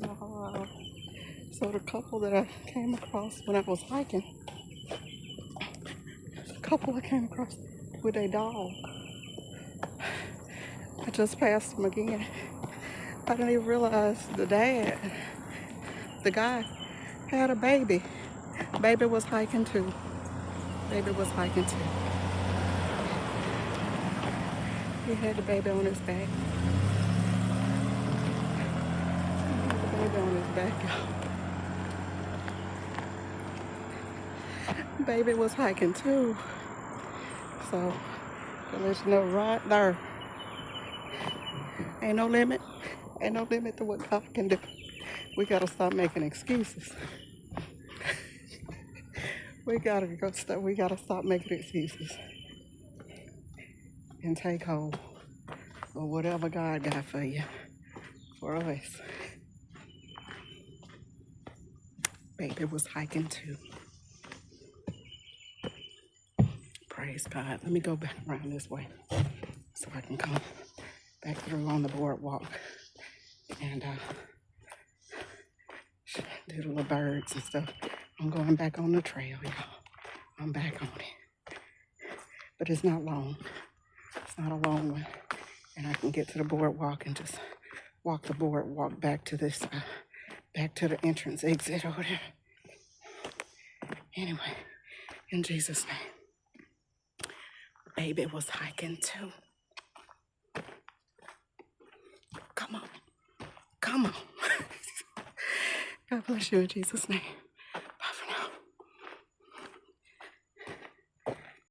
Wow. So the couple that I came across when I was hiking, the couple I came across with a dog. I just passed them again. I didn't even realize the dad, the guy, had a baby. Baby was hiking too. Baby was hiking too. He had the baby on his back. He had the baby on his back, y'all. Baby was hiking too. So, to let you know right there, ain't no limit. Ain't no limit to what God can do. We gotta stop making excuses. We gotta stop making excuses and take hold of whatever God got for you, for us. Baby was hiking too. Praise God. Let me go back around this way so I can come back through on the boardwalk and do the little birds and stuff. I'm going back on the trail, y'all. I'm back on it. But it's not long. It's not a long one. And I can get to the boardwalk and just walk the boardwalk back to this, back to the entrance exit over there. Anyway, in Jesus' name. Baby was hiking too. Come on. Come on. God bless you in Jesus' name.